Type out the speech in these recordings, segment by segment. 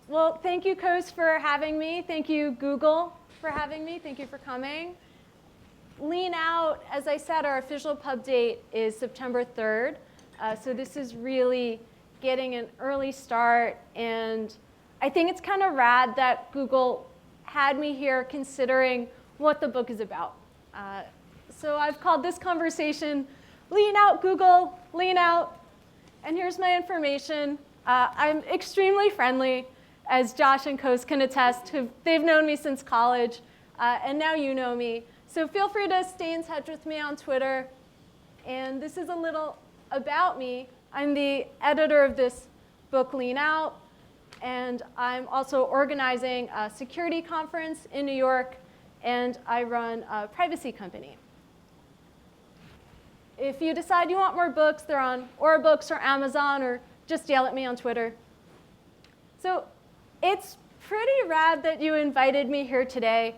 Well, thank you, Coast, for having me. Thank you, Google, for having me. Thank you for coming. Lean Out, as I said, our official pub date is September 3rd. So this is really getting an early start. And I think it's kind of rad that Google had me here considering what the book is about. So I've called this conversation Lean Out, Google, Lean Out. And here's my information. I'm extremely friendly, as Josh and Coast can attest. They've known me since college, and now you know me. So feel free to stay in touch with me on Twitter. And this is a little about me. I'm the editor of this book, Lean Out, and I'm also organizing a security conference in New York, and I run a privacy company. If you decide you want more books, they're on Books or Amazon, or just yell at me on Twitter. So it's pretty rad that you invited me here today,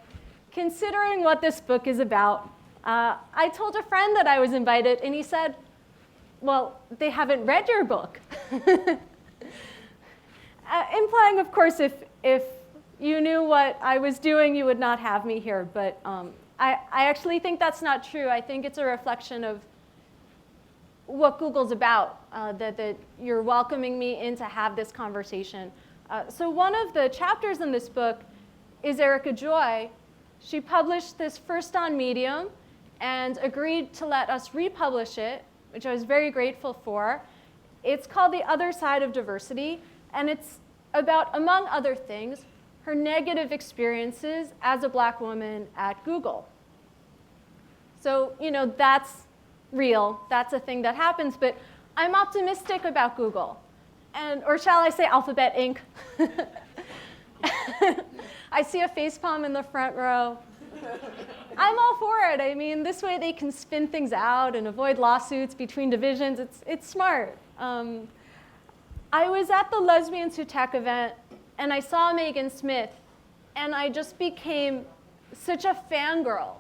considering what this book is about. I told a friend that I was invited, and he said, well, they haven't read your book. Implying, of course, if you knew what I was doing, you would not have me here. But I actually think that's not true. I think it's a reflection of what Google's about, that you're welcoming me in to have this conversation. So one of the chapters in this book is Erica Joy. She published this first on Medium and agreed to let us republish it, which I was very grateful for. It's called The Other Side of Diversity, and it's about, among other things, her negative experiences as a Black woman at Google. So, that's real. That's a thing that happens, but I'm optimistic about Google. Or shall I say Alphabet Inc. I see a facepalm in the front row. I'm all for it. I mean, this way they can spin things out and avoid lawsuits between divisions. It's smart. I was at the Lesbians Who Tech event, and I saw Megan Smith, and I just became such a fangirl,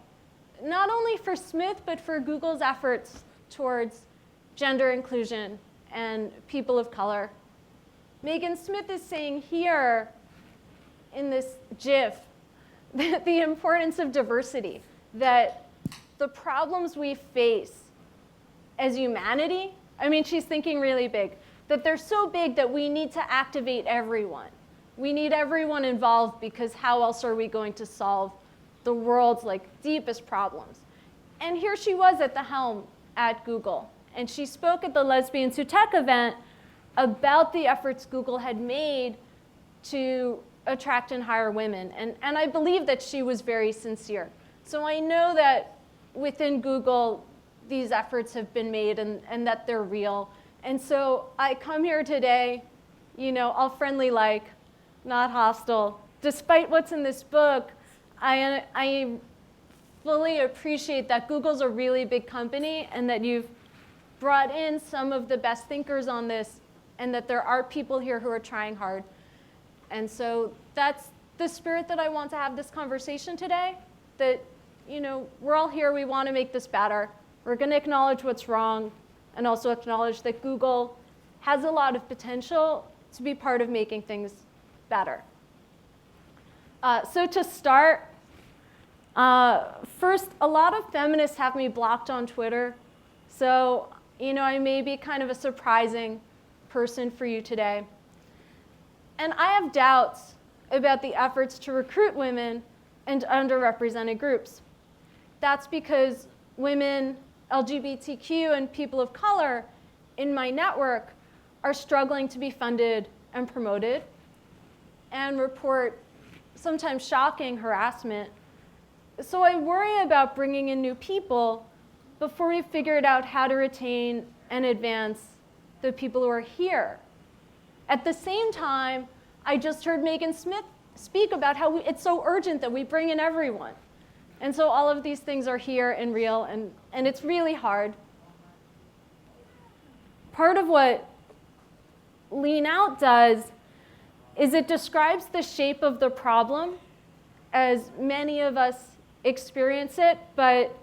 not only for Smith, but for Google's efforts towards gender inclusion and people of color. Megan Smith is saying here in this GIF the importance of diversity, that the problems we face as humanity, I mean, she's thinking really big, that they're so big that we need to activate everyone. We need everyone involved, because how else are we going to solve the world's deepest problems? And here she was at the helm at Google, and she spoke at the Lesbians Who Tech event about the efforts Google had made to attract and hire women. And I believe that she was very sincere. So I know that within Google, these efforts have been made and that they're real. And so I come here today, all friendly not hostile. Despite what's in this book, I fully appreciate that Google's a really big company and that you've brought in some of the best thinkers on this, and that there are people here who are trying hard. And so that's the spirit that I want to have this conversation today, that we're all here, we want to make this better. We're going to acknowledge what's wrong and also acknowledge that Google has a lot of potential to be part of making things better. So to start, first, a lot of feminists have me blocked on Twitter. So, I may be kind of a surprising person for you today. And I have doubts about the efforts to recruit women and underrepresented groups. That's because women, LGBTQ, and people of color in my network are struggling to be funded and promoted and report sometimes shocking harassment. So I worry about bringing in new people before we've figured out how to retain and advance the people who are here. At the same time, I just heard Megan Smith speak about how it's so urgent that we bring in everyone. And so all of these things are here and real, and it's really hard. Part of what Lean Out does is it describes the shape of the problem as many of us experience it, but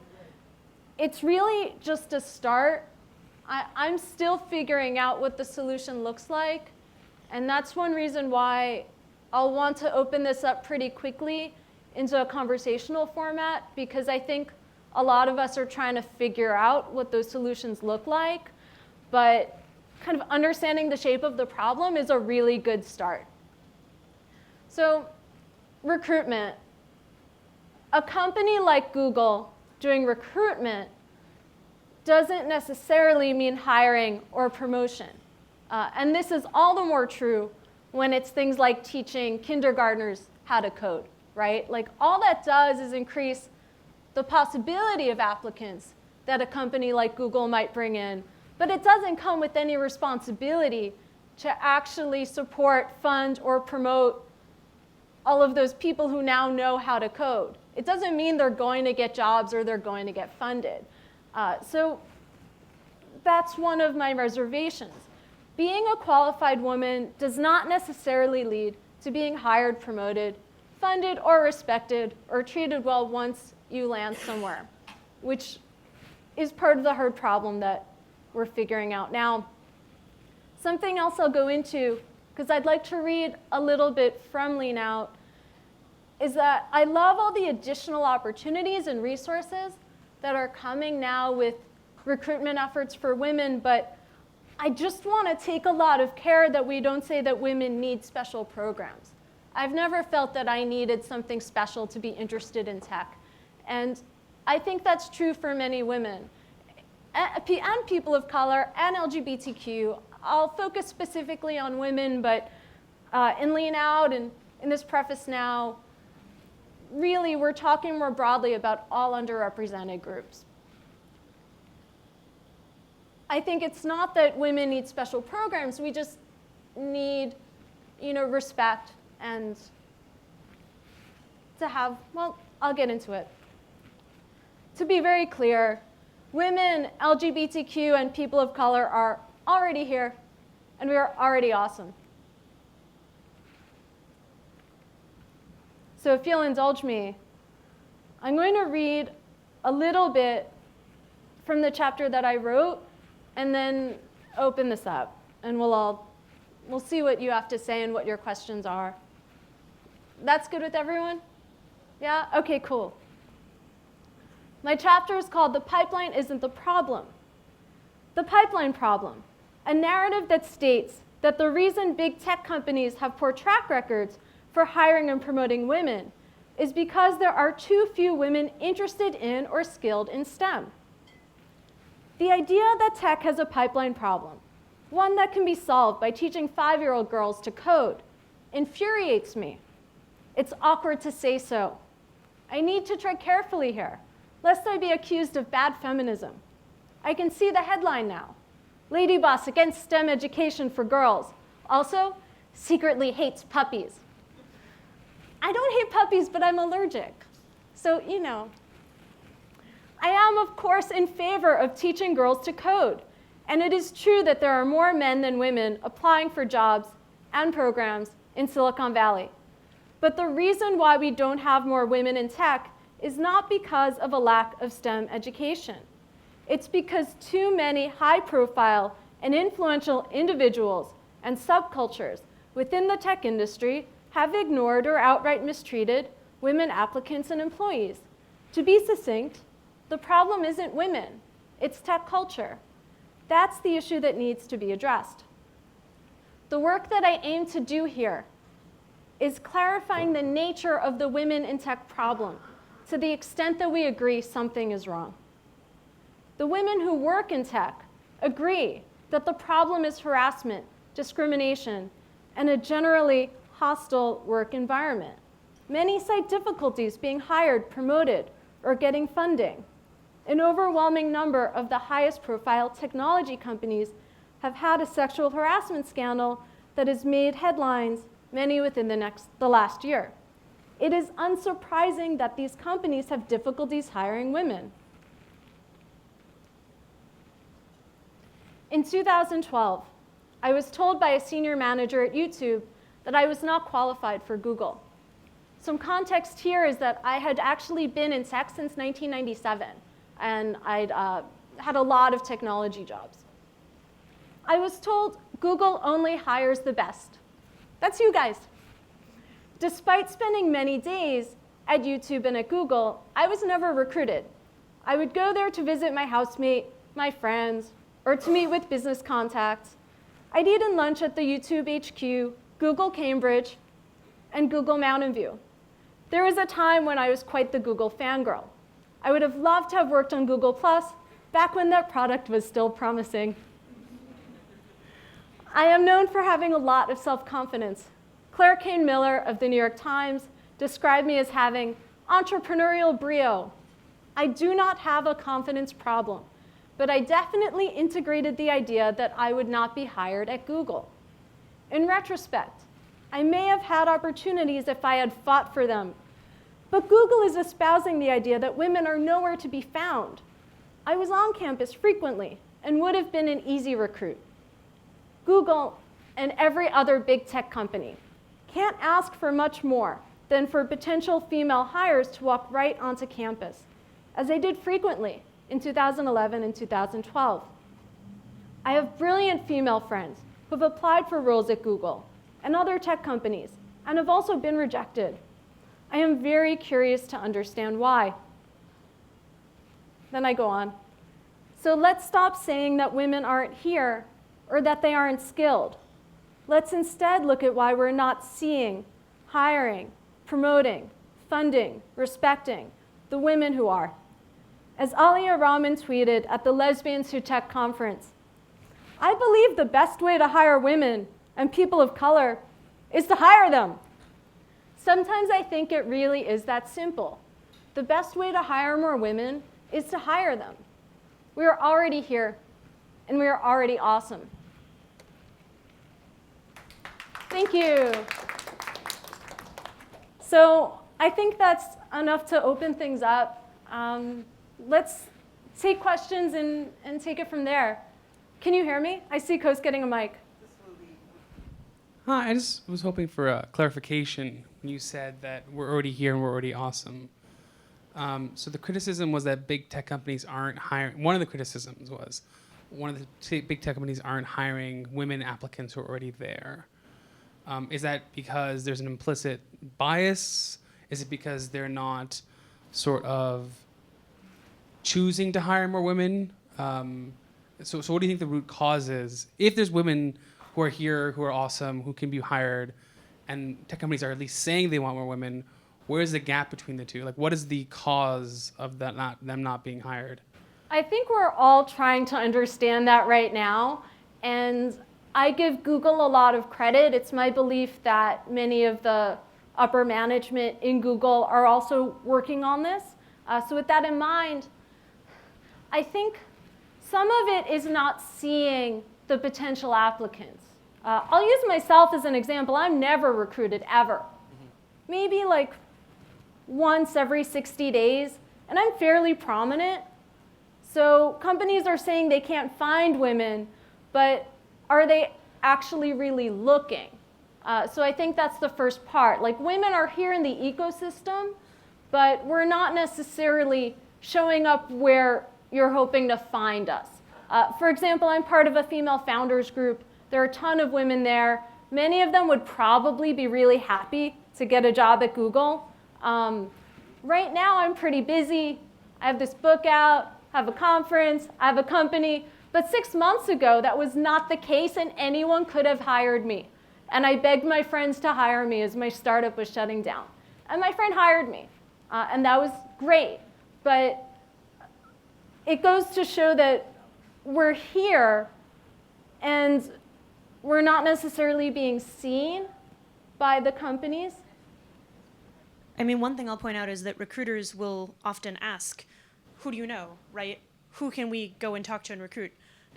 it's really just a start. I'm still figuring out what the solution looks like, and that's one reason why I'll want to open this up pretty quickly into a conversational format because I think a lot of us are trying to figure out what those solutions look like, but kind of understanding the shape of the problem is a really good start. So, recruitment. A company like Google doing recruitment doesn't necessarily mean hiring or promotion. And this is all the more true when it's things like teaching kindergartners how to code, right? Like all that does is increase the possibility of applicants that a company like Google might bring in, but it doesn't come with any responsibility to actually support, fund, or promote all of those people who now know how to code. It doesn't mean they're going to get jobs or they're going to get funded. So that's one of my reservations. Being a qualified woman does not necessarily lead to being hired, promoted, funded, or respected, or treated well once you land somewhere, which is part of the hard problem that we're figuring out now. Something else I'll go into, because I'd like to read a little bit from Lean Out, is that I love all the additional opportunities and resources that are coming now with recruitment efforts for women, but I just want to take a lot of care that we don't say that women need special programs. I've never felt that I needed something special to be interested in tech. And I think that's true for many women and people of color and LGBTQ. I'll focus specifically on women, but in Lean Out and in this preface now, really we're talking more broadly about all underrepresented groups. I think it's not that women need special programs, we just need, respect and to have, well, I'll get into it. To be very clear, women, LGBTQ, and people of color are already here, and we are already awesome. So if you'll indulge me, I'm going to read a little bit from the chapter that I wrote, and then open this up, and we'll see what you have to say and what your questions are. That's good with everyone? Yeah? Okay, cool. My chapter is called The Pipeline Isn't the Problem. The Pipeline Problem, a narrative that states that the reason big tech companies have poor track records for hiring and promoting women is because there are too few women interested in or skilled in STEM. The idea that tech has a pipeline problem, one that can be solved by teaching 5-year-old girls to code, infuriates me. It's awkward to say so. I need to tread carefully here, lest I be accused of bad feminism. I can see the headline now. Lady boss against STEM education for girls. Also, secretly hates puppies. I don't hate puppies, but I'm allergic. So, I am, of course, in favor of teaching girls to code. And it is true that there are more men than women applying for jobs and programs in Silicon Valley. But the reason why we don't have more women in tech is not because of a lack of STEM education. It's because too many high-profile and influential individuals and subcultures within the tech industry have ignored or outright mistreated women applicants and employees. To be succinct, the problem isn't women, it's tech culture. That's the issue that needs to be addressed. The work that I aim to do here is clarifying the nature of the women in tech problem to the extent that we agree something is wrong. The women who work in tech agree that the problem is harassment, discrimination, and a generally hostile work environment. Many cite difficulties being hired, promoted, or getting funding. An overwhelming number of the highest profile technology companies have had a sexual harassment scandal that has made headlines, many within the last year. It is unsurprising that these companies have difficulties hiring women. In 2012, I was told by a senior manager at YouTube that I was not qualified for Google. Some context here is that I had actually been in tech since 1997, and I'd had a lot of technology jobs. I was told Google only hires the best. That's you guys. despite spending many days at YouTube and at Google, I was never recruited. I would go there to visit my housemate, my friends, or to meet with business contacts. I'd eaten lunch at the YouTube HQ, Google Cambridge, and Google Mountain View. There was a time when I was quite the Google fangirl. I would have loved to have worked on Google+, back when that product was still promising. I am known for having a lot of self-confidence. Claire Kane Miller of the New York Times described me as having entrepreneurial brio. I do not have a confidence problem, but I definitely integrated the idea that I would not be hired at Google. In retrospect, I may have had opportunities if I had fought for them, but Google is espousing the idea that women are nowhere to be found. I was on campus frequently and would have been an easy recruit. Google and every other big tech company can't ask for much more than for potential female hires to walk right onto campus, as they did frequently in 2011 and 2012. I have brilliant female friends who have applied for roles at Google and other tech companies and have also been rejected. I am very curious to understand why. Then I go on. So let's stop saying that women aren't here or that they aren't skilled. Let's instead look at why we're not seeing, hiring, promoting, funding, respecting the women who are. As Alia Rahman tweeted at the Lesbians Who Tech conference, I believe the best way to hire women and people of color is to hire them. Sometimes I think it really is that simple. The best way to hire more women is to hire them. We are already here, and we are already awesome. Thank you. So I think that's enough to open things up. Let's take questions and take it from there. Can you hear me? I see Coast getting a mic. Hi, I just was hoping for a clarification when you said that we're already here and we're already awesome. So the criticism was that big tech companies aren't hiring. One of the criticisms was one of the big tech companies aren't hiring women applicants who are already there. Is that because there's an implicit bias? Is it because they're not sort of choosing to hire more women? So what do you think the root cause is? If there's women who are here, who are awesome, who can be hired, and tech companies are at least saying they want more women, where's the gap between the two? Like, what is the cause of that them not being hired? I think we're all trying to understand that right now, and I give Google a lot of credit. It's my belief that many of the upper management in Google are also working on this. So with that in mind, I think some of it is not seeing the potential applicants. I'll use myself as an example. I'm never recruited, ever. Maybe like once every 60 days, and I'm fairly prominent. So companies are saying they can't find women, but are they actually really looking? So I think that's the first part. Like, women are here in the ecosystem, but we're not necessarily showing up where you're hoping to find us. For example, I'm part of a female founders group. There are a ton of women there. Many of them would probably be really happy to get a job at Google. Right now, I'm pretty busy. I have this book out, I have a conference, I have a company. But 6 months ago, that was not the case, and anyone could have hired me. And I begged my friends to hire me as my startup was shutting down. And my friend hired me, and that was great. But it goes to show that we're here, and we're not necessarily being seen by the companies. I mean, one thing I'll point out is that recruiters will often ask, who do you know, right? Who can we go and talk to and recruit?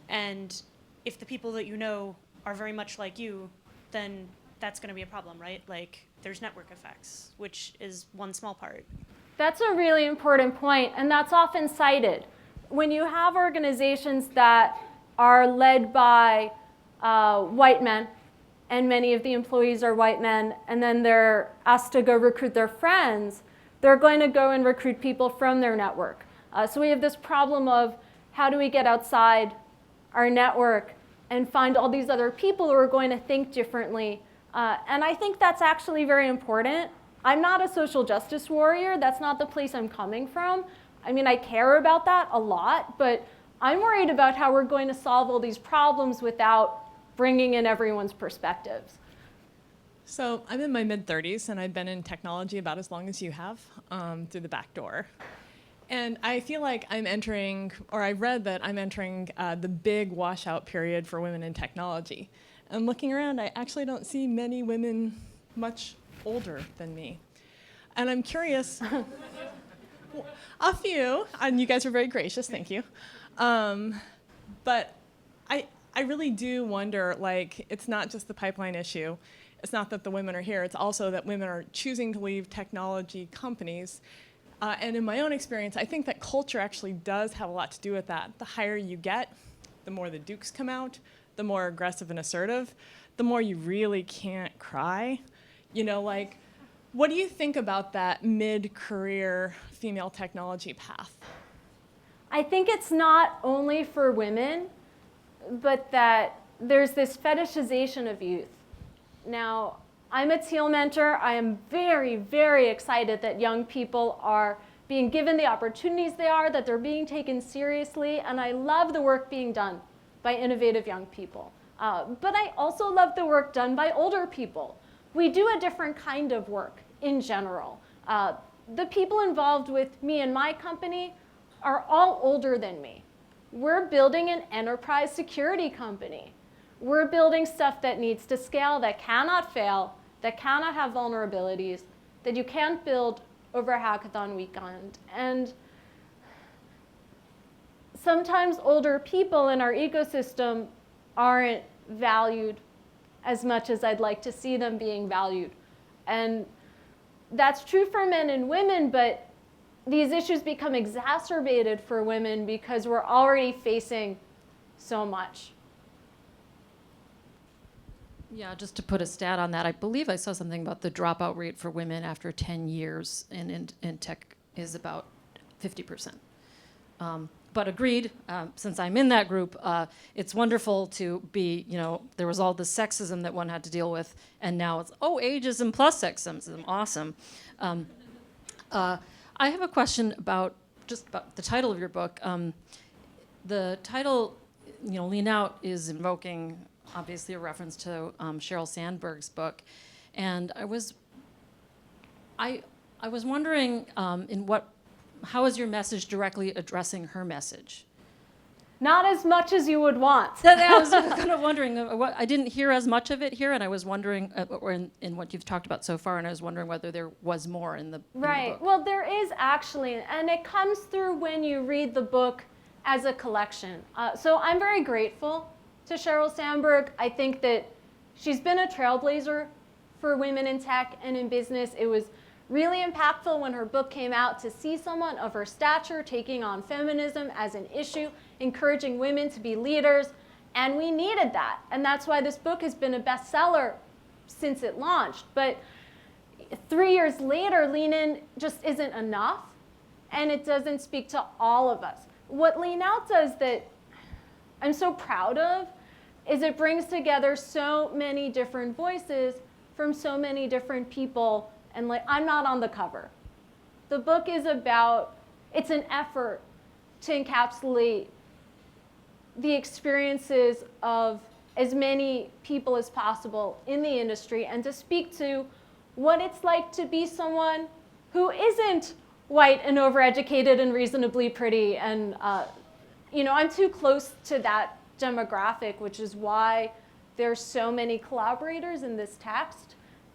And if the people that you know are very much like you, then that's going to be a problem, right? Like, there's network effects, which is one small part. That's a really important point, and that's often cited. When you have organizations that are led by white men, and many of the employees are white men, and then they're asked to go recruit their friends, they're going to go and recruit people from their network. So we have this problem of how do we get outside our network and find all these other people who are going to think differently And I think that's actually very important. I'm not a social justice warrior. That's not the place I'm coming from. I mean, I care about that a lot, but I'm worried about how we're going to solve all these problems without bringing in everyone's perspectives. So I'm in my mid-30s, and I've been in technology about as long as you have, through the back door. And I feel like I'm entering, or I read that I'm entering the big washout period for women in technology. And looking around, I actually don't see many women much older than me. And I'm curious, a few, and you guys are very gracious, thank you. But I really do wonder, like, it's not just the pipeline issue. It's not that the women are here, it's also that women are choosing to leave technology companies. And in my own experience, I think that culture actually does have a lot to do with that. The higher you get, the more the dukes come out, the more aggressive and assertive, the more you really can't cry. You know, like, what do you think about that mid-career female technology path? I think it's not only for women, but that there's this fetishization of youth. Now, I'm a Teal mentor. I am very, very excited that young people are being given the opportunities they are, that they're being taken seriously, and I love the work being done by innovative young people. But I also love the work done by older people. We do a different kind of work in general. The people involved with me and my company are all older than me. We're building an enterprise security company. We're building stuff that needs to scale, that cannot fail, that cannot have vulnerabilities, that you can't build over a hackathon weekend. And sometimes older people in our ecosystem aren't valued as much as I'd like to see them being valued. And that's true for men and women, but these issues become exacerbated for women because we're already facing so much. Yeah, just to put a stat on that, I believe I saw something about the dropout rate for women after 10 years in tech is about 50%. But agreed, since I'm in that group, it's wonderful to be, you know, there was all the sexism that one had to deal with, and now it's, oh, ageism plus sexism, awesome. I have a question about the title of your book. The title, you know, Lean Out is invoking obviously a reference to Sheryl Sandberg's book, and I was wondering how is your message directly addressing her message? Not as much as you would want. I was kind of wondering, I didn't hear as much of it here, and I was wondering, or in what you've talked about so far, and I was wondering whether there was more in the book. Well, there is actually, and it comes through when you read the book as a collection. So I'm very grateful to Sheryl Sandberg. I think that she's been a trailblazer for women in tech and in business. It was really impactful when her book came out to see someone of her stature taking on feminism as an issue, encouraging women to be leaders, and we needed that. And that's why this book has been a bestseller since it launched. But 3 years later, Lean In just isn't enough, and it doesn't speak to all of us. What Lean Out does that I'm so proud of is it brings together so many different voices from so many different people, and like, I'm not on the cover. The book is about, it's an effort to encapsulate the experiences of as many people as possible in the industry and to speak to what it's like to be someone who isn't white and overeducated and reasonably pretty. And you know, I'm too close to that demographic, which is why there's so many collaborators in this text.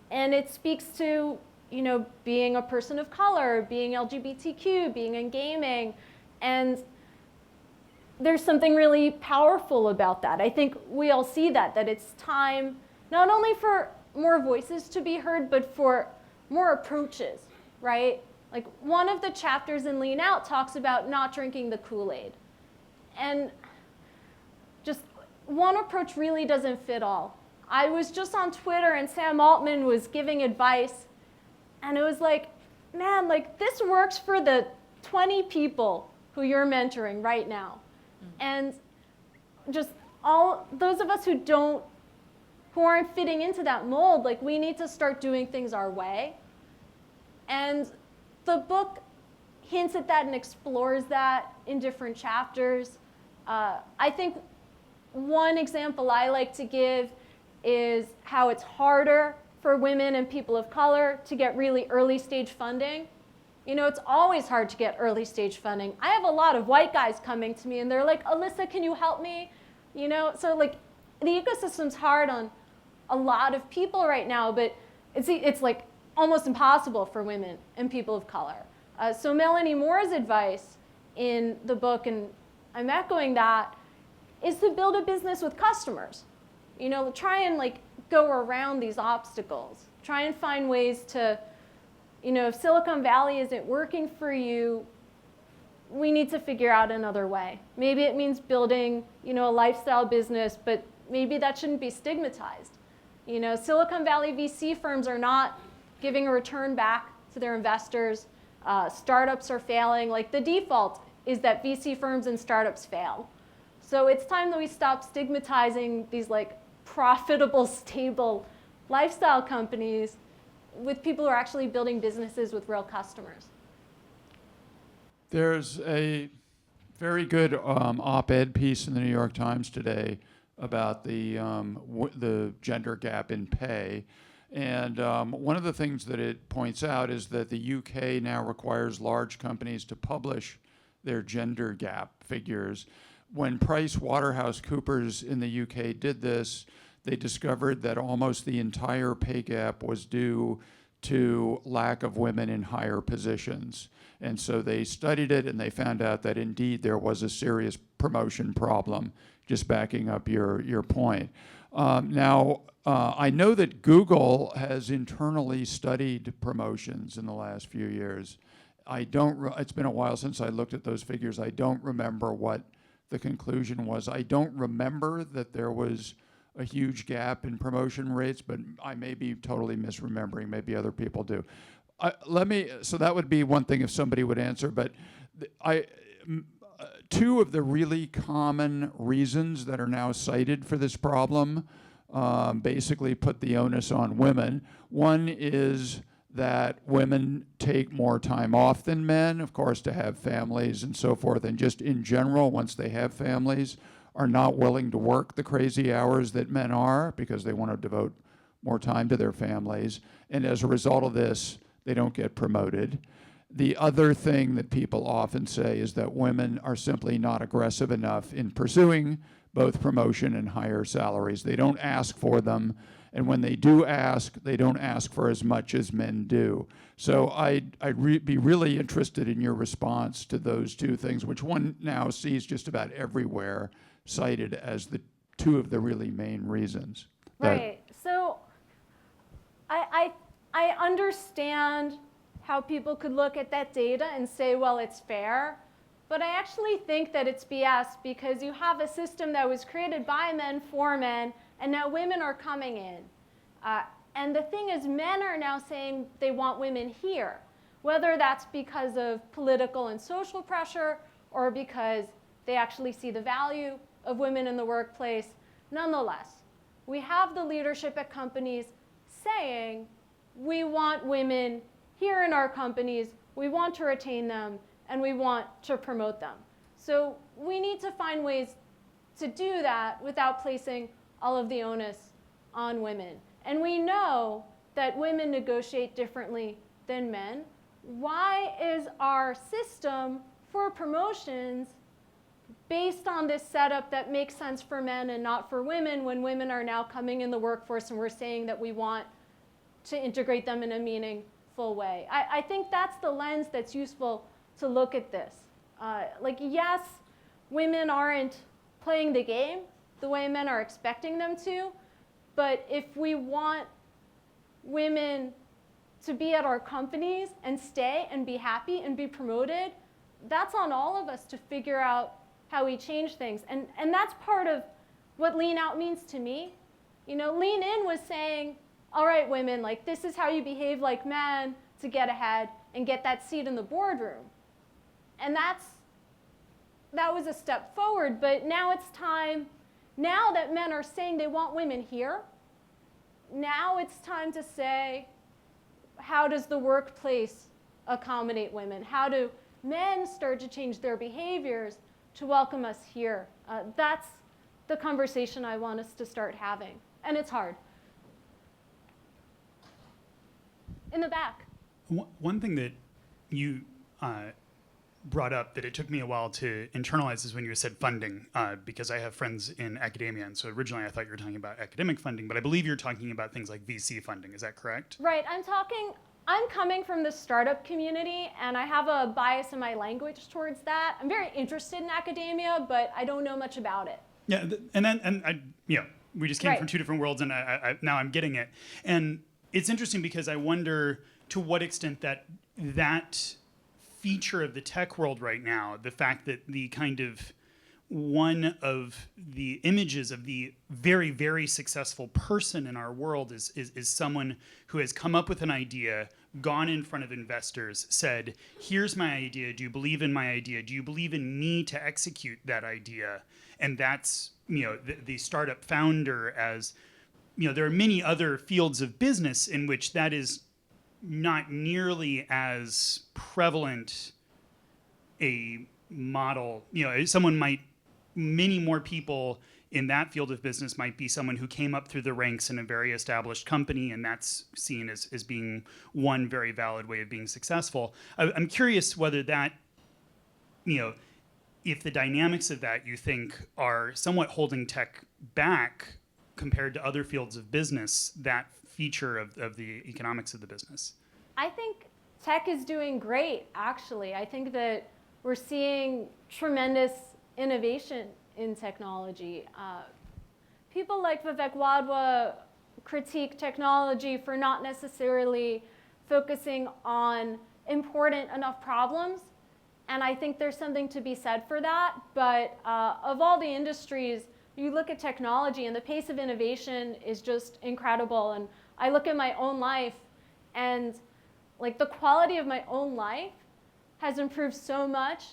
And it speaks to, you know, being a person of color, being LGBTQ, being in gaming. And there's something really powerful about that. I think we all see that it's time not only for more voices to be heard, but for more approaches, right? Like one of the chapters in Lean Out talks about not drinking the Kool-Aid. And just one approach really doesn't fit all. I was just on Twitter and Sam Altman was giving advice, and it was like, man, like this works for the 20 people who you're mentoring right now. And just all those of us who don't who aren't fitting into that mold. Like, we need to start doing things our way. And the book hints at that and explores that in different chapters. I think one example I like to give is how it's harder for women and people of color to get really early stage funding. You know, it's always hard to get early stage funding. I have a lot of white guys coming to me and they're like, Elissa, can you help me? You know, so like the ecosystem's hard on a lot of people right now, but it's like almost impossible for women and people of color. So Melanie Moore's advice in the book, and I'm echoing that, is to build a business with customers. You know, try and like go around these obstacles. Try and find ways to, you know, if Silicon Valley isn't working for you, we need to figure out another way. Maybe it means building, you know, a lifestyle business, but maybe that shouldn't be stigmatized. You know, Silicon Valley VC firms are not giving a return back to their investors. Startups are failing. Like, the default is that VC firms and startups fail. So it's time that we stop stigmatizing these like profitable, stable lifestyle companies with people who are actually building businesses with real customers. There's a very good op-ed piece in the New York Times today about the gender gap in pay. And one of the things that it points out is that the UK now requires large companies to publish their gender gap figures. When PricewaterhouseCoopers in the UK did this, they discovered that almost the entire pay gap was due to lack of women in higher positions. And so they studied it and they found out that indeed there was a serious promotion problem, just backing up your point. I know that Google has internally studied promotions in the last few years. It's been a while since I looked at those figures. I don't remember what the conclusion was. I don't remember that there was a huge gap in promotion rates, but I may be totally misremembering. Maybe other people do. So that would be one thing if somebody would answer, but two of the really common reasons that are now cited for this problem basically put the onus on women. One is that women take more time off than men, of course, to have families and so forth, and just in general, once they have families, are not willing to work the crazy hours that men are because they want to devote more time to their families. And as a result of this, they don't get promoted. The other thing that people often say is that women are simply not aggressive enough in pursuing both promotion and higher salaries. They don't ask for them, and when they do ask, they don't ask for as much as men do. So I'd be really interested in your response to those two things, which one now sees just about everywhere cited as the two of the really main reasons. Right. So I understand how people could look at that data and say, well, it's fair. But I actually think that it's BS because you have a system that was created by men for men, and now women are coming in. And the thing is, men are now saying they want women here, whether that's because of political and social pressure or because they actually see the value of women in the workplace. Nonetheless, we have the leadership at companies saying, we want women here in our companies, we want to retain them, and we want to promote them. So we need to find ways to do that without placing all of the onus on women. And we know that women negotiate differently than men. Why is our system for promotions based on this setup that makes sense for men and not for women when women are now coming in the workforce and we're saying that we want to integrate them in a meaningful way? I think that's the lens that's useful to look at this. Yes, women aren't playing the game the way men are expecting them to, but if we want women to be at our companies and stay and be happy and be promoted, that's on all of us to figure out how we change things. And that's part of what Lean Out means to me. You know, Lean In was saying, all right, women, like, this is how you behave like men to get ahead and get that seat in the boardroom. And that was a step forward, but now it's time, now that men are saying they want women here, now it's time to say, how does the workplace accommodate women? How do men start to change their behaviors to welcome us here? That's the conversation I want us to start having. And it's hard. In the back. One thing that you brought up that it took me a while to internalize is when you said funding, because I have friends in academia, and so originally I thought you were talking about academic funding, but I believe you're talking about things like VC funding. Is that correct? Right. I'm coming from the startup community, and I have a bias in my language towards that. I'm very interested in academia, but I don't know much about it. Yeah, we just came from two different worlds, and now I'm getting it. And it's interesting because I wonder to what extent that feature of the tech world right now, the fact that the kind of one of the images of the very, very successful person in our world is someone who has come up with an idea, gone in front of investors, said, here's my idea. Do you believe in my idea? Do you believe in me to execute that idea? And that's, the startup founder as, there are many other fields of business in which that is not nearly as prevalent a model. Many more people in that field of business might be someone who came up through the ranks in a very established company, and that's seen as being one very valid way of being successful. I'm curious whether that, if the dynamics of that you think are somewhat holding tech back compared to other fields of business, that feature of the economics of the business. I think tech is doing great, actually. I think that we're seeing tremendous innovation in technology. People like Vivek Wadhwa critique technology for not necessarily focusing on important enough problems, and I think there's something to be said for that. But of all the industries, you look at technology and the pace of innovation is just incredible. And I look at my own life, and the quality of my own life has improved so much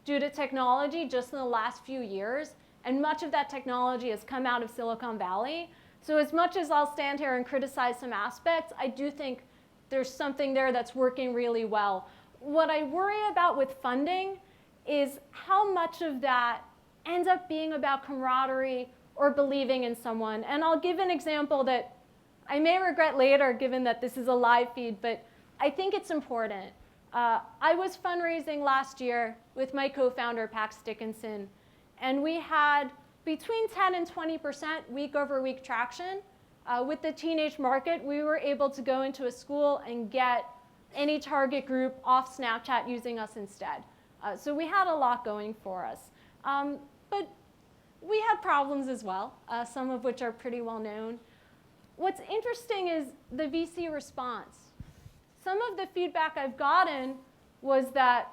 due to technology just in the last few years, and much of that technology has come out of Silicon Valley. So as much as I'll stand here and criticize some aspects, I do think there's something there that's working really well. What I worry about with funding is how much of that ends up being about camaraderie or believing in someone. And I'll give an example that I may regret later, given that this is a live feed, but I think it's important. I was fundraising last year with my co-founder, Pax Dickinson, and we had between 10 and 20% week-over-week traction. With the teenage market, we were able to go into a school and get any target group off Snapchat using us instead. So we had a lot going for us. But we had problems as well, some of which are pretty well known. What's interesting is the VC response. Some of the feedback I've gotten was that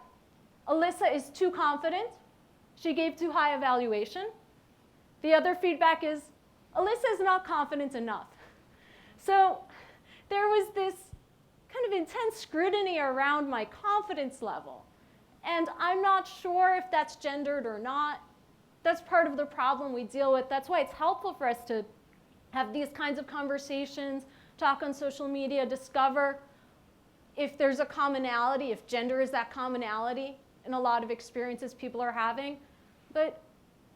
Elissa is too confident. She gave too high a valuation. The other feedback is Elissa is not confident enough. So there was this kind of intense scrutiny around my confidence level. And I'm not sure if that's gendered or not. That's part of the problem we deal with. That's why it's helpful for us to have these kinds of conversations, talk on social media, discover if there's a commonality, if gender is that commonality in a lot of experiences people are having. But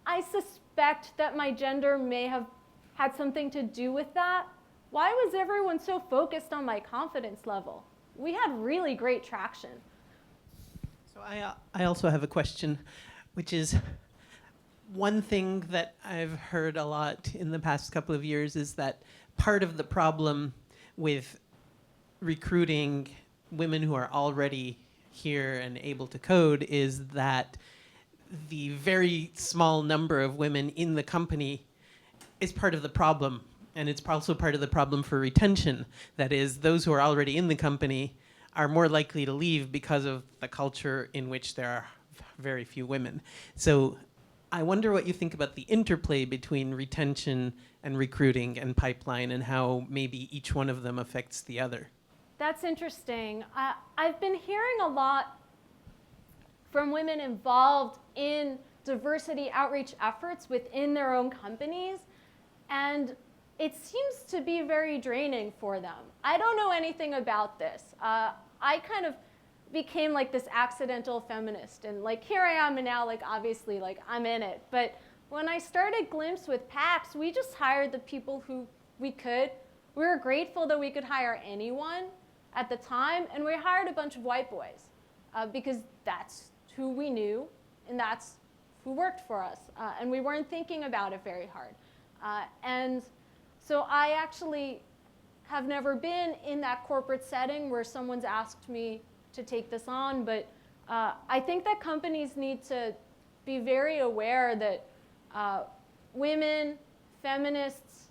I suspect that my gender may have had something to do with that. Why was everyone so focused on my confidence level? We had really great traction. So I also have a question, which is one thing that I've heard a lot in the past couple of years is that part of the problem with recruiting women who are already here and able to code is that the very small number of women in the company is part of the problem. And it's also part of the problem for retention. That is, those who are already in the company are more likely to leave because of the culture in which there are very few women. So I wonder what you think about the interplay between retention and recruiting and pipeline and how maybe each one of them affects the other. That's interesting. I've been hearing a lot from women involved in diversity outreach efforts within their own companies. And it seems to be very draining for them. I don't know anything about this. I kind of became like this accidental feminist, and like here I am, and now like obviously like I'm in it. But when I started Glimpse with PAX, we just hired the people who we could. We were grateful that we could hire anyone at the time, and we hired a bunch of white boys because that's who we knew, and that's who worked for us. And we weren't thinking about it very hard. And so I actually have never been in that corporate setting where someone's asked me to take this on, but I think that companies need to be very aware that women, feminists,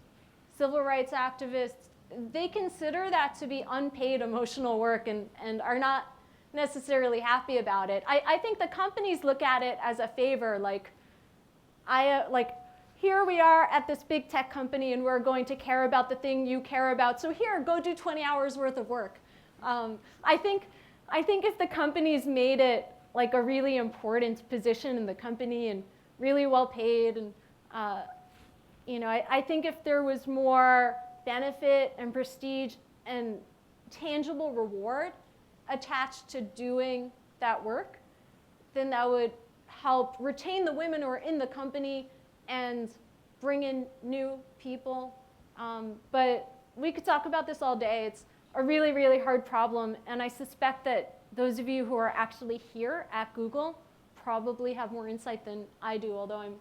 civil rights activists, they consider that to be unpaid emotional work and are not necessarily happy about it. I think the companies look at it as a favor, like, here we are at this big tech company and we're going to care about the thing you care about, so here, go do 20 hours worth of work. I think if the companies made it like a really important position in the company and really well paid, and I think if there was more benefit and prestige and tangible reward attached to doing that work, then that would help retain the women who are in the company and bring in new people. But we could talk about this all day. It's a really, really hard problem, and I suspect that those of you who are actually here at Google probably have more insight than I do, although I'm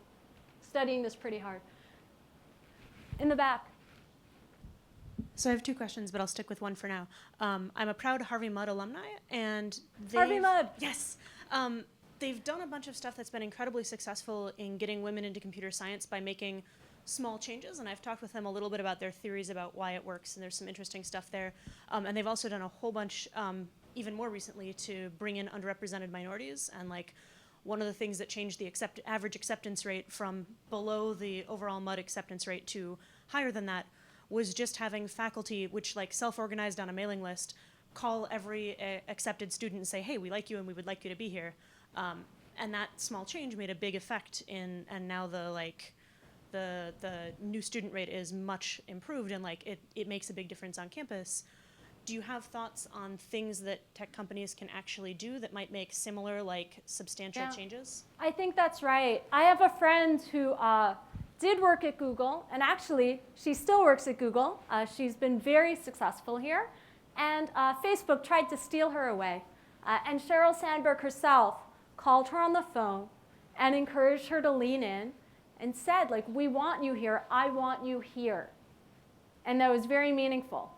studying this pretty hard. In the back. So I have two questions, but I'll stick with one for now. I'm a proud Harvey Mudd alumni, and Harvey Mudd. Yes. They've done a bunch of stuff that's been incredibly successful in getting women into computer science by making small changes, and I've talked with them a little bit about their theories about why it works, and there's some interesting stuff there. And they've also done a whole bunch, even more recently, to bring in underrepresented minorities, and like one of the things that changed the average acceptance rate from below the overall Mudd acceptance rate to higher than that was just having faculty, which like self-organized on a mailing list, call every accepted student and say, hey, we like you and we would like you to be here. And that small change made a big effect and now the new student rate is much improved, and like it makes a big difference on campus. Do you have thoughts on things that tech companies can actually do that might make similar, like, substantial changes? I think that's right. I have a friend who did work at Google, and actually, she still works at Google. She's been very successful here, and Facebook tried to steal her away. And Sheryl Sandberg herself called her on the phone and encouraged her to lean in and said, like, we want you here, I want you here. And that was very meaningful.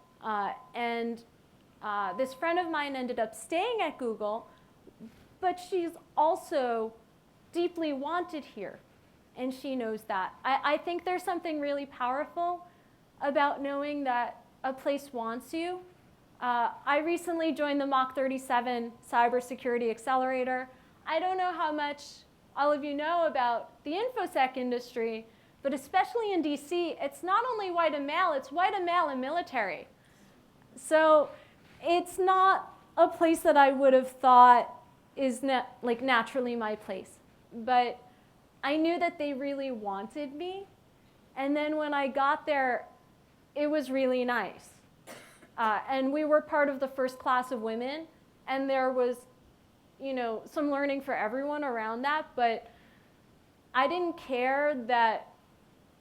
This friend of mine ended up staying at Google, but she's also deeply wanted here, and she knows that. I think there's something really powerful about knowing that a place wants you. I recently joined the Mach 37 Cybersecurity Accelerator. I don't know how much all of you know about the InfoSec industry, but especially in DC, it's not only white and male, it's white and male and military. So it's not a place that I would have thought is naturally my place. But I knew that they really wanted me. And then when I got there, it was really nice. And we were part of the first class of women. And there was, some learning for everyone around that. But I didn't care that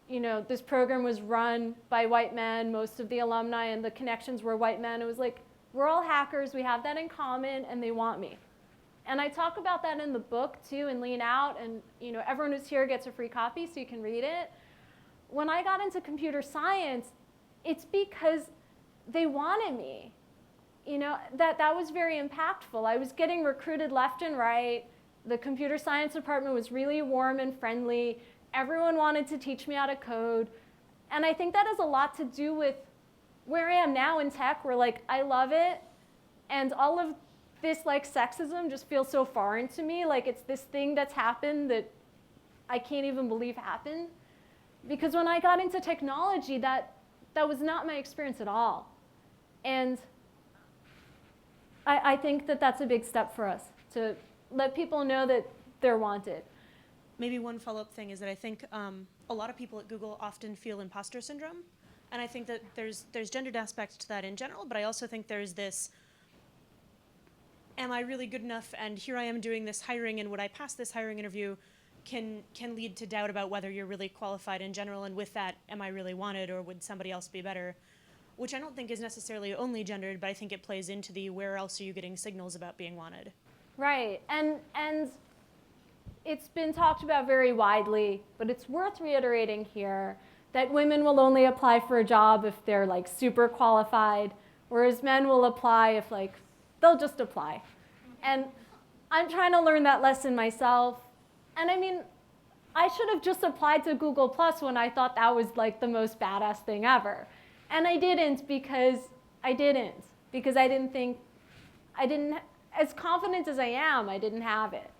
this program was run by white men, most of the alumni and the connections were white men. It was like, we're all hackers, we have that in common, and they want me. And I talk about that in the book too, and Lean Out, and everyone who's here gets a free copy so you can read it. When I got into computer science, it's because they wanted me. That was very impactful. I was getting recruited left and right. The computer science department was really warm and friendly. Everyone wanted to teach me how to code. And I think that has a lot to do with where I am now in tech, where I love it. And all of this sexism just feels so foreign to me. It's this thing that's happened that I can't even believe happened. Because when I got into technology, that was not my experience at all. And I think that that's a big step for us, to let people know that they're wanted. Maybe one follow-up thing is that I think a lot of people at Google often feel imposter syndrome And I think that there's gendered aspects to that in general, but I also think there's this, am I really good enough? And here I am doing this hiring, and would I pass this hiring interview can lead to doubt about whether you're really qualified in general, and with that, am I really wanted, or would somebody else be better? Which I don't think is necessarily only gendered, but I think it plays into the where else are you getting signals about being wanted. Right, and it's been talked about very widely, but it's worth reiterating here that women will only apply for a job if they're like super qualified, whereas men will apply if like, they'll just apply. And I'm trying to learn that lesson myself. And I mean, I should have just applied to Google Plus when I thought that was like the most badass thing ever. And I didn't because I didn't think, as confident as I am, I didn't have it.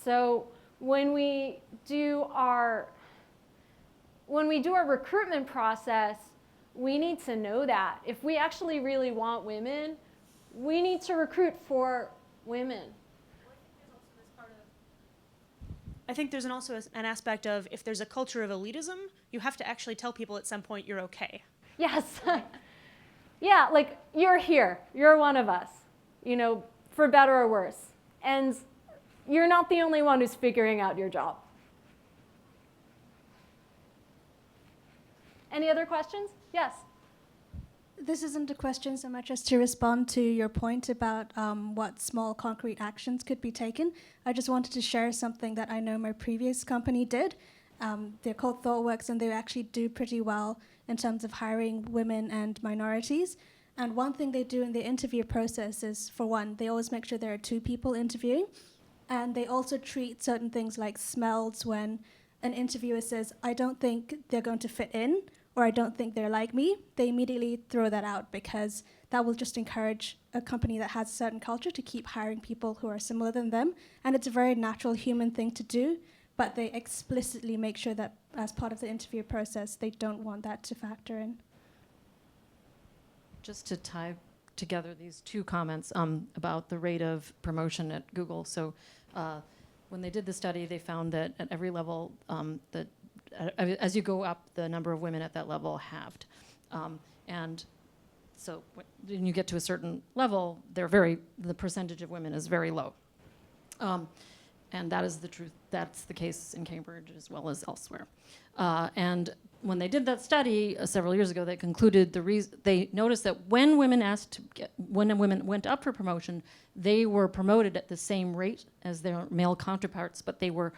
So when we do our recruitment process, we need to know that. If we actually really want women, we need to recruit for women. I think there's also an aspect of, if there's a culture of elitism, you have to actually tell people at some point you're okay. Yes. Yeah, like you're here. You're one of us, you know, for better or worse. And you're not the only one who's figuring out your job. Any other questions? Yes. This isn't a question so much as to respond to your point about what small concrete actions could be taken. I just wanted to share something that I know my previous company did. They're called ThoughtWorks, and they actually do pretty well in terms of hiring women and minorities. And one thing they do in the interview process is, for one, they always make sure there are two people interviewing. And they also treat certain things like smells. When an interviewer says, I don't think they're going to fit in, or I don't think they're like me, they immediately throw that out, because that will just encourage a company that has a certain culture to keep hiring people who are similar than them. And it's a very natural human thing to do, but they explicitly make sure that as part of the interview process, they don't want that to factor in. Just to tie together these two comments about the rate of promotion at Google. So when they did the study, they found that at every level, as you go up, the number of women at that level halved. And so when you get to a certain level, the percentage of women is very low. And that is the truth. That's the case in Cambridge as well as elsewhere. And when they did that study several years ago, they concluded they noticed that when women women went up for promotion, they were promoted at the same rate as their male counterparts, but they were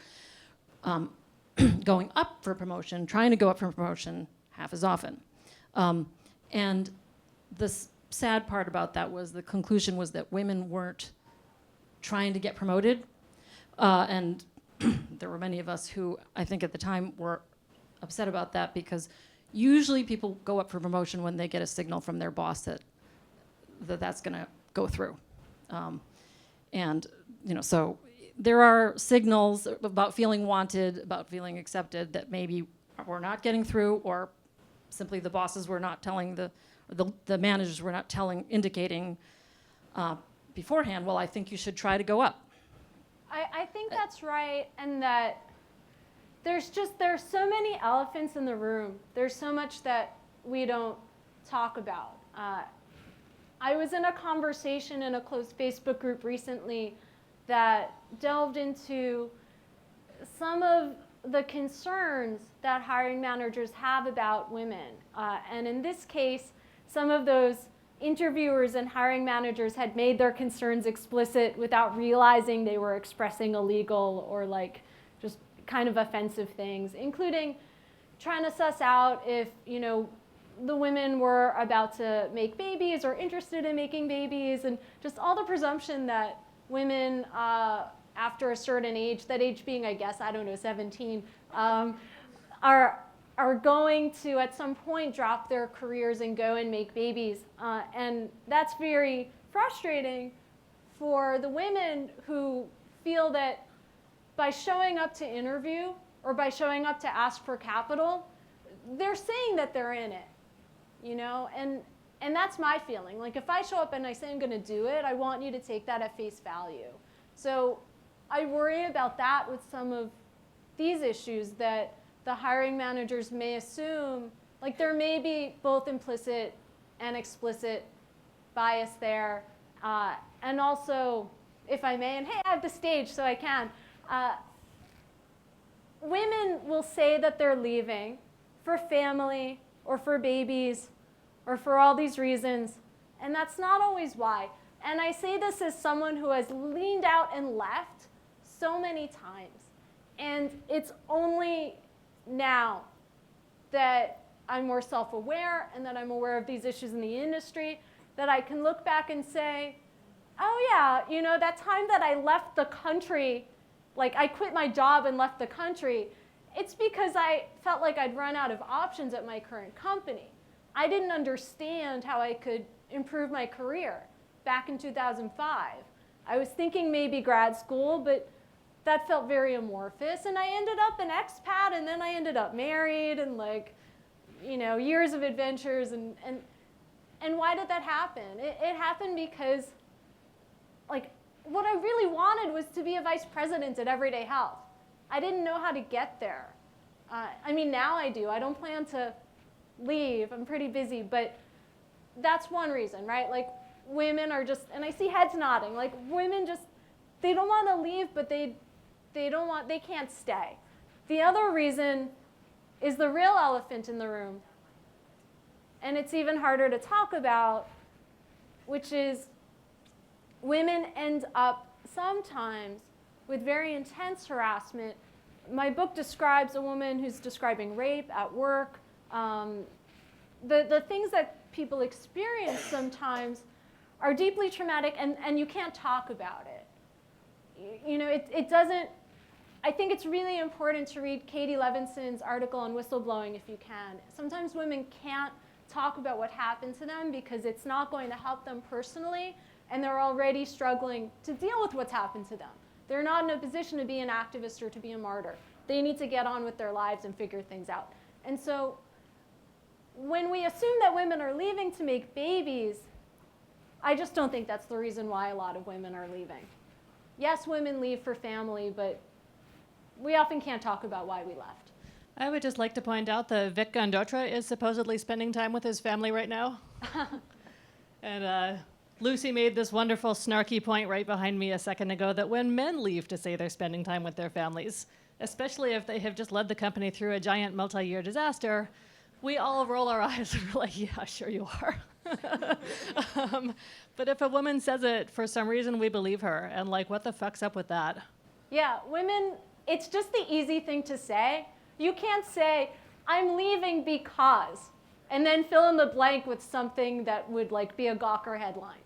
going up for promotion, trying to go up for promotion half as often. And the sad part about that was the conclusion was that women weren't trying to get promoted. And there were many of us who I think at the time were upset about that, because usually people go up for promotion when they get a signal from their boss that's going to go through. And, you know, so there are signals about feeling wanted, about feeling accepted that maybe we're not getting through, or simply the bosses were not telling the managers were not indicating beforehand, well, I think you should try to go up. I think that's right, and that there's so many elephants in the room. There's so much that we don't talk about. I was in a conversation in a closed Facebook group recently that delved into some of the concerns that hiring managers have about women. And in this case, some of those interviewers and hiring managers had made their concerns explicit without realizing they were expressing illegal or like just kind of offensive things, including trying to suss out if, you know, the women were about to make babies or interested in making babies, and just all the presumption that women after a certain age, that age being, I guess, I don't know, 17, are going to at some point drop their careers and go and make babies. And that's very frustrating for the women who feel that by showing up to interview or by showing up to ask for capital, they're saying that they're in it, you know? And that's my feeling. Like, if I show up and I say I'm going to do it, I want you to take that at face value. So I worry about that with some of these issues, that the hiring managers may assume Like there may be both implicit and explicit bias there. And also, if I may, and hey, I have the stage so I can. Women will say that they're leaving for family or for babies or for all these reasons, and that's not always why. And I say this as someone who has leaned out and left so many times. And it's only now that I'm more self-aware and that I'm aware of these issues in the industry that I can look back and say, oh yeah, you know, that time that I left the country, like I quit my job and left the country, it's because I felt like I'd run out of options at my current company. I didn't understand how I could improve my career back in 2005. I was thinking maybe grad school, but that felt very amorphous, and I ended up an expat, and then I ended up married, and like, you know, years of adventures, and why did that happen? It happened because, like, what I really wanted was to be a vice president at Everyday Health. I didn't know how to get there. I mean, now I do. I don't plan to leave. I'm pretty busy, but that's one reason, right? Like, women are just, and I see heads nodding, like, women just, they don't want to leave, but they can't stay. The other reason is the real elephant in the room, and it's even harder to talk about, which is women end up sometimes with very intense harassment. My book describes a woman who's describing rape at work. The things that people experience sometimes are deeply traumatic, and you can't talk about it. You know, it doesn't, I think it's really important to read Katie Levinson's article on whistleblowing if you can. Sometimes women can't talk about what happened to them because it's not going to help them personally, and they're already struggling to deal with what's happened to them. They're not in a position to be an activist or to be a martyr. They need to get on with their lives and figure things out. And so when we assume that women are leaving to make babies, I just don't think that's the reason why a lot of women are leaving. Yes, women leave for family, but we often can't talk about why we left. I would just like to point out that Vic Gandotra is supposedly spending time with his family right now. And Lucy made this wonderful snarky point right behind me a second ago that when men leave to say they're spending time with their families, especially if they have just led the company through a giant multi-year disaster, we all roll our eyes and we're like, yeah, sure you are. But if a woman says it, for some reason we believe her. And like, what the fuck's up with that? Yeah, women, it's just the easy thing to say. You can't say, I'm leaving because, and then fill in the blank with something that would like be a Gawker headline.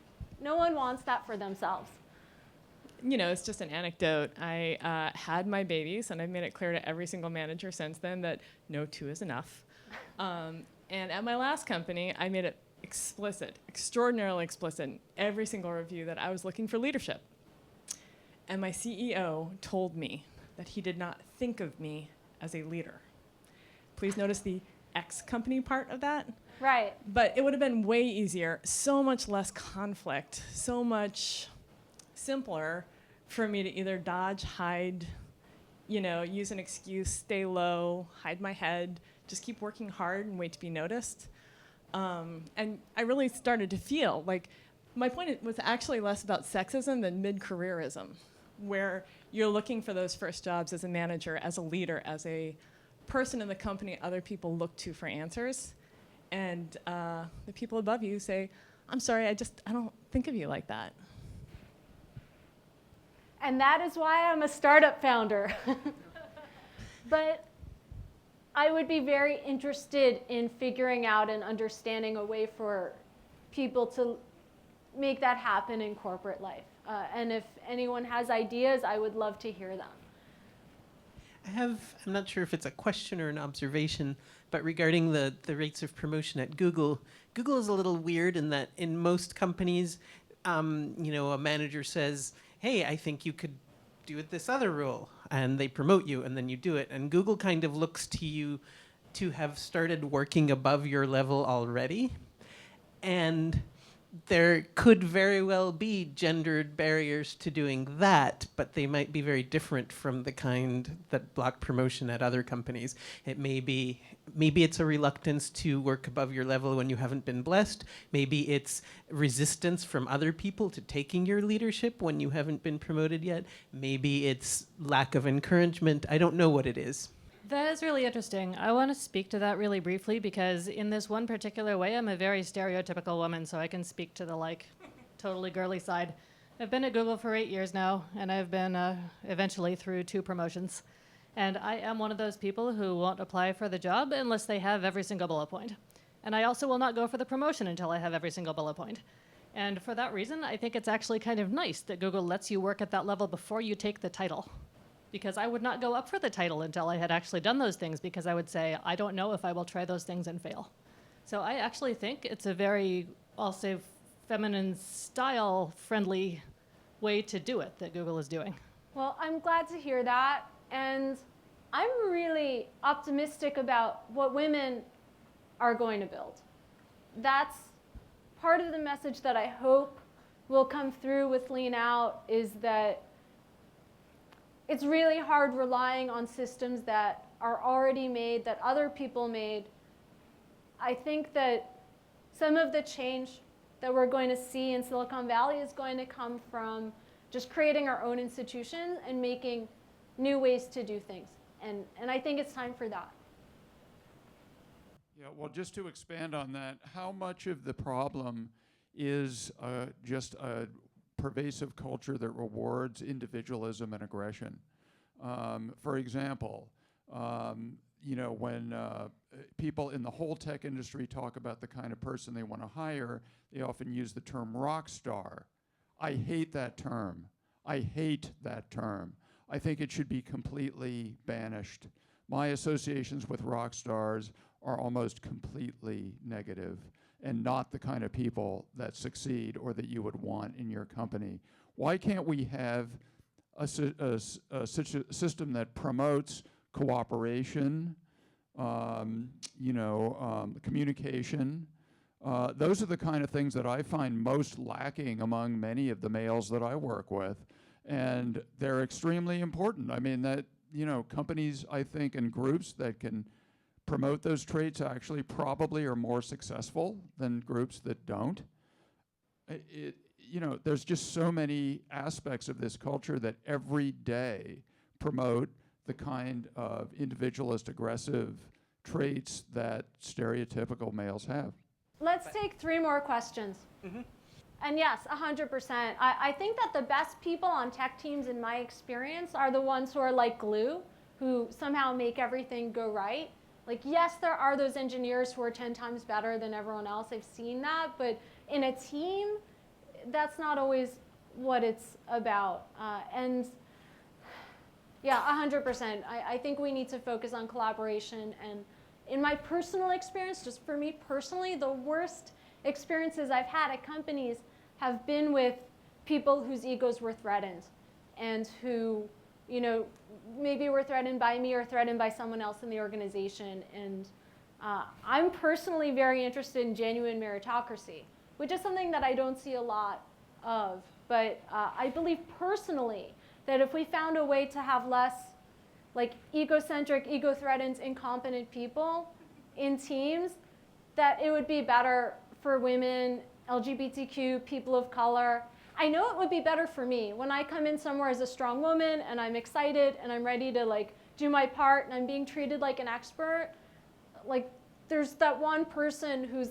No one wants that for themselves. You know, it's just an anecdote. I had my babies, and I've made it clear to every single manager since then that no, 2 is enough. And at my last company, I made it explicit, extraordinarily explicit in every single review that I was looking for leadership. And my CEO told me that he did not think of me as a leader. Please notice the ex-company part of that. Right. But it would have been way easier, so much less conflict, so much simpler for me to either dodge, hide, you know, use an excuse, stay low, hide my head, just keep working hard and wait to be noticed. And I really started to feel like my point was actually less about sexism than mid-careerism, where you're looking for those first jobs as a manager, as a leader, as a person in the company other people look to for answers. And the people above you say, I'm sorry, I don't think of you like that. And that is why I'm a startup founder. But I would be very interested in figuring out and understanding a way for people to make that happen in corporate life. And if anyone has ideas, I would love to hear them. I'm not sure if it's a question or an observation, but regarding the rates of promotion at Google, Google is a little weird in that in most companies, you know, a manager says, hey, I think you could do it this other role, and they promote you, and then you do it. And Google kind of looks to you to have started working above your level already. And there could very well be gendered barriers to doing that, but they might be very different from the kind that block promotion at other companies. It may be, maybe it's a reluctance to work above your level when you haven't been blessed. Maybe it's resistance from other people to taking your leadership when you haven't been promoted yet. Maybe it's lack of encouragement. I don't know what it is. That is really interesting. I want to speak to that really briefly because in this one particular way, I'm a very stereotypical woman, so I can speak to the like totally girly side. I've been at Google for 8 years now, and I've been eventually through 2 promotions. And I am one of those people who won't apply for the job unless they have every single bullet point. And I also will not go for the promotion until I have every single bullet point. And for that reason, I think it's actually kind of nice that Google lets you work at that level before you take the title. Because I would not go up for the title until I had actually done those things, because I would say, I don't know if I will try those things and fail. So I actually think it's a very, I'll say, feminine style friendly way to do it that Google is doing. Well, I'm glad to hear that. And I'm really optimistic about what women are going to build. That's part of the message that I hope will come through with Lean Out, is that it's really hard relying on systems that are already made, that other people made. I think that some of the change that we're going to see in Silicon Valley is going to come from just creating our own institutions and making new ways to do things. And I think it's time for that. Yeah, well, just to expand on that, how much of the problem is just a pervasive culture that rewards individualism and aggression? For example, when people in the whole tech industry talk about the kind of person they want to hire, they often use the term rock star. I hate that term. I hate that term. I think it should be completely banished. My associations with rock stars are almost completely negative and not the kind of people that succeed or that you would want in your company. Why can't we have a system that promotes cooperation, communication? Those are the kind of things that I find most lacking among many of the males that I work with, and they're extremely important. I mean, that, companies, I think, and groups that can promote those traits actually probably are more successful than groups that don't. There's just so many aspects of this culture that every day promote the kind of individualist, aggressive traits that stereotypical males have. Let's take 3 more questions. Mm-hmm. And yes, 100%. I think that the best people on tech teams, in my experience, are the ones who are like glue, who somehow make everything go right. Like, yes, there are those engineers who are 10 times better than everyone else. I've seen that. But in a team, that's not always what it's about. And yeah, 100%. I think we need to focus on collaboration. And in my personal experience, just for me personally, the worst experiences I've had at companies have been with people whose egos were threatened and who, maybe were threatened by me or threatened by someone else in the organization. And I'm personally very interested in genuine meritocracy, which is something that I don't see a lot of. But I believe personally that if we found a way to have less egocentric, ego-threatened, incompetent people in teams, that it would be better for women, LGBTQ, people of color. I know it would be better for me when I come in somewhere as a strong woman and I'm excited and I'm ready to do my part and I'm being treated like an expert. There's that one person who's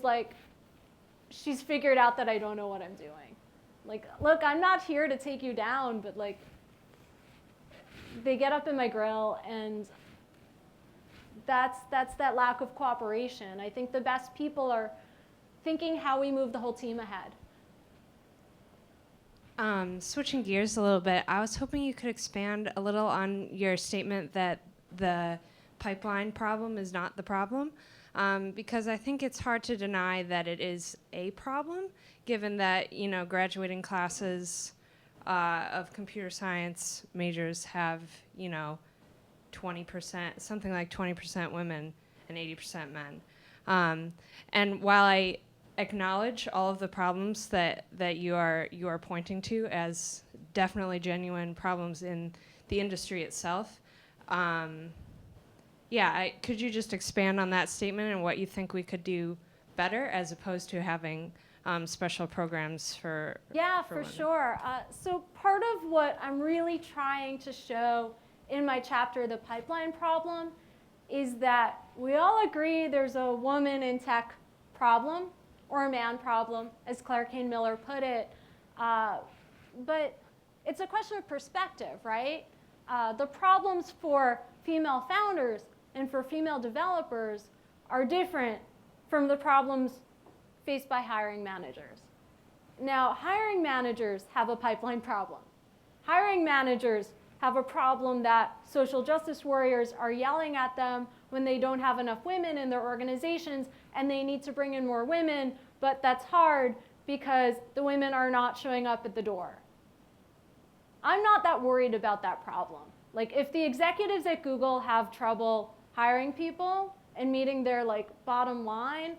she's figured out that I don't know what I'm doing. Look, I'm not here to take you down, but they get up in my grill, and that's that lack of cooperation. I think the best people are thinking how we move the whole team ahead. Switching gears a little bit, I was hoping you could expand a little on your statement that the pipeline problem is not the problem, because I think it's hard to deny that it is a problem, given that graduating classes of computer science majors have 20%, something like 20% women and 80% men. And while acknowledge all of the problems that you are pointing to as definitely genuine problems in the industry itself. Could you just expand on that statement and what you think we could do better as opposed to having special programs for for women? sure. So part of what I'm really trying to show in my chapter, The Pipeline Problem, is that we all agree there's a woman in tech problem, or a man problem, as Claire Kane Miller put it. But it's a question of perspective, right? The problems for female founders and for female developers are different from the problems faced by hiring managers. Now, hiring managers have a pipeline problem. Hiring managers have a problem that social justice warriors are yelling at them when they don't have enough women in their organizations and they need to bring in more women, but that's hard because the women are not showing up at the door. I'm not that worried about that problem. Like, if the executives at Google have trouble hiring people and meeting their bottom line,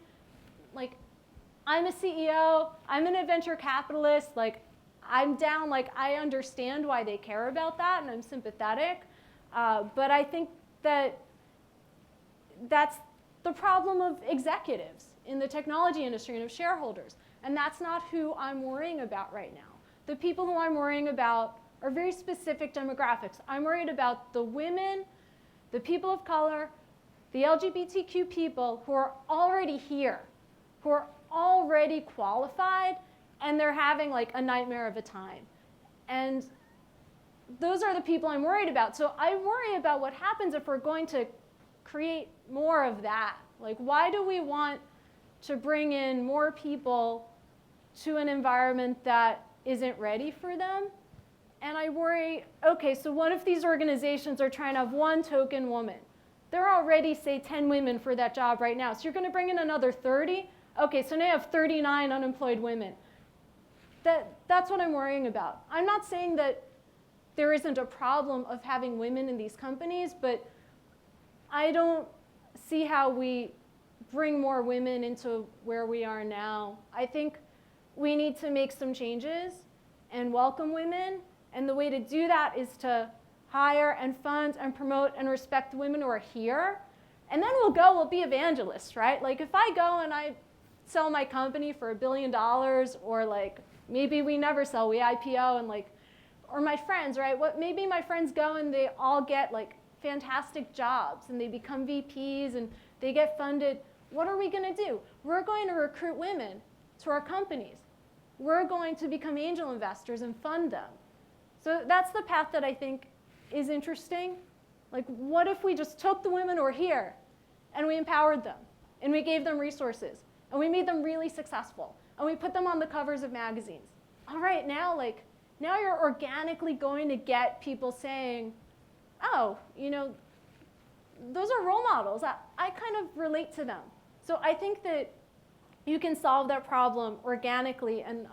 I'm a CEO, I'm an venture capitalist, I'm down, I understand why they care about that and I'm sympathetic, but I think that that's the problem of executives in the technology industry and of shareholders, and that's not who I'm worrying about right now. The people who I'm worrying about are very specific demographics. I'm worried about the women, the people of color, the LGBTQ people who are already here, who are already qualified, and they're having a nightmare of a time. And those are the people I'm worried about. So I worry about what happens if we're going to create more of that. Why do we want to bring in more people to an environment that isn't ready for them? And I worry, okay, so what if these organizations are trying to have one token woman? There are already, say, 10 women for that job right now. So you're going to bring in another 30? Okay, so now you have 39 unemployed women. That's what I'm worrying about. I'm not saying that there isn't a problem of having women in these companies, but I don't see how we bring more women into where we are now. I think we need to make some changes and welcome women, and the way to do that is to hire and fund and promote and respect the women who are here, and then we'll be evangelists, right? If I go and I sell my company for $1 billion, or maybe we never sell, we IPO, and or my friends, right? Maybe my friends go and they all get fantastic jobs and they become VPs and they get funded. What are we going to do? We're going to recruit women to our companies. We're going to become angel investors and fund them. So that's the path that I think is interesting. What if we just took the women who are here and we empowered them and we gave them resources and we made them really successful and we put them on the covers of magazines? All right, now you're organically going to get people saying, oh, those are role models. I kind of relate to them. So I think that you can solve that problem organically. And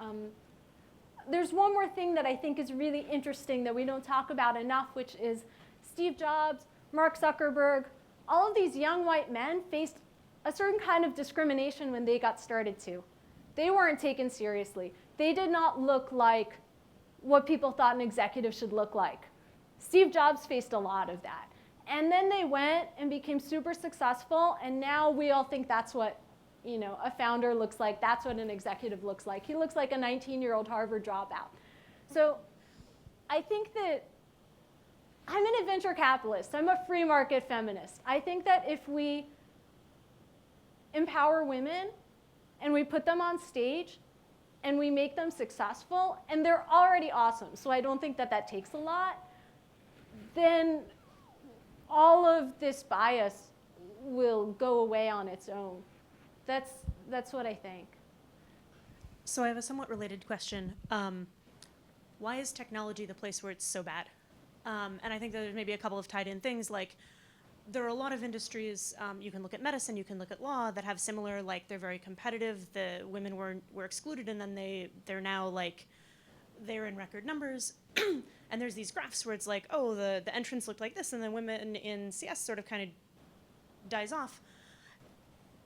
there's one more thing that I think is really interesting that we don't talk about enough, which is Steve Jobs, Mark Zuckerberg, all of these young white men faced a certain kind of discrimination when they got started too. They weren't taken seriously. They did not look like what people thought an executive should look like. Steve Jobs faced a lot of that. And then they went and became super successful, and now we all think that's what a founder looks like. That's what an executive looks like. He looks like a 19-year-old Harvard dropout. So I think that I'm an venture capitalist. I'm a free market feminist. I think that if we empower women and we put them on stage and we make them successful, and they're already awesome, so I don't think that takes a lot, then all of this bias will go away on its own. That's what I think. So I have a somewhat related question. Why is technology the place where it's so bad? And I think there's maybe a couple of tied in things, there are a lot of industries, you can look at medicine, you can look at law, that have similar, they're very competitive, the women were excluded, and then they're now they're in record numbers. And there's these graphs where it's the entrants look like this, and then women in CS sort of kind of dies off.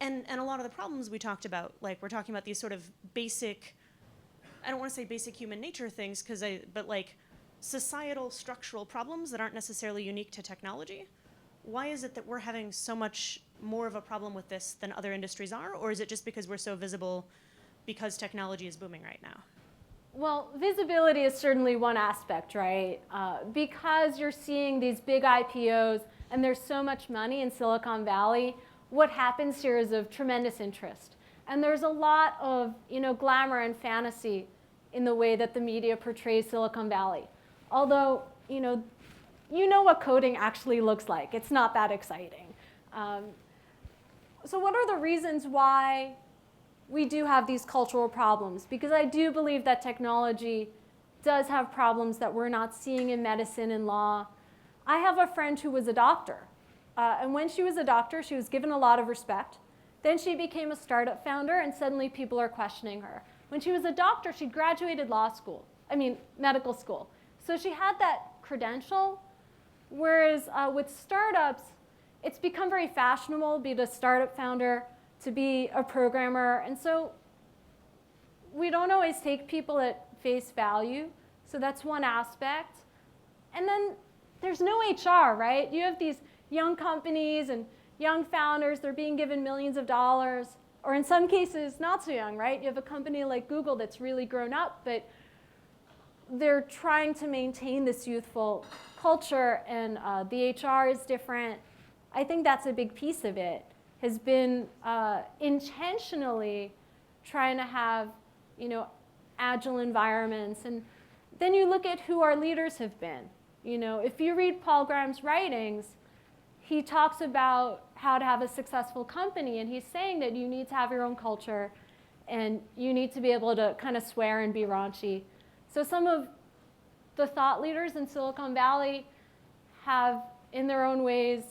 And a lot of the problems we talked about, like we're talking about these sort of basic, I don't want to say basic human nature things, but like societal structural problems that aren't necessarily unique to technology. Why is it that we're having so much more of a problem with this than other industries are? Or is it just because we're so visible because technology is booming right now? Well, visibility is certainly one aspect, right? Because you're seeing these big IPOs and there's so much money in Silicon Valley, what happens here is of tremendous interest. And there's a lot of glamour and fantasy in the way that the media portrays Silicon Valley. Although, you know what coding actually looks like. It's not that exciting. So what are the reasons why we do have these cultural problems? Because I do believe that technology does have problems that we're not seeing in medicine and law. I have a friend who was a doctor. And when she was a doctor, she was given a lot of respect. Then she became a startup founder, and suddenly people are questioning her. When she was a doctor, she graduated medical school. So she had that credential. Whereas with startups, it's become very fashionable to be the startup founder, to be a programmer. And so we don't always take people at face value. So that's one aspect. And then there's no HR, right? You have these young companies and young founders, they're being given millions of dollars, or in some cases, not so young, right? You have a company like Google that's really grown up, but they're trying to maintain this youthful culture, and the HR is different. I think that's a big piece of it, has been intentionally trying to have, agile environments. And then you look at who our leaders have been. If you read Paul Graham's writings, he talks about how to have a successful company, and he's saying that you need to have your own culture, and you need to be able to kind of swear and be raunchy. So some of the thought leaders in Silicon Valley have, in their own ways,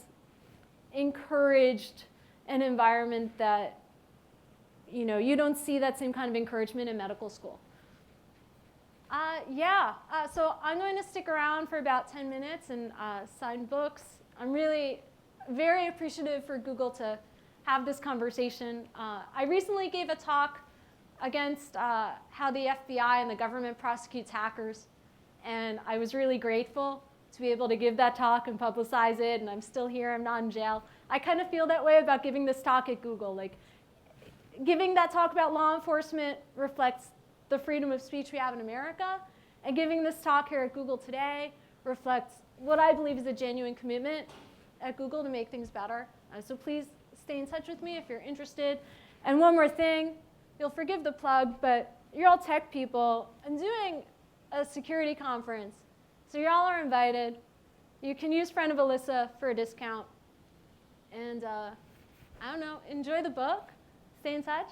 encouraged an environment that, you don't see that same kind of encouragement in medical school. So I'm going to stick around for about 10 minutes and sign books. I'm really very appreciative for Google to have this conversation. I recently gave a talk against how the FBI and the government prosecutes hackers. And I was really grateful to be able to give that talk and publicize it. And I'm still here. I'm not in jail. I kind of feel that way about giving this talk at Google. Like, giving that talk about law enforcement reflects the freedom of speech we have in America. And giving this talk here at Google today reflects what I believe is a genuine commitment at Google to make things better. So please stay in touch with me if you're interested. And one more thing, you'll forgive the plug, but you're all tech people. I'm doing a security conference. So y'all are invited. You can use Friend of Elissa for a discount. And I don't know, enjoy the book. Stay in touch.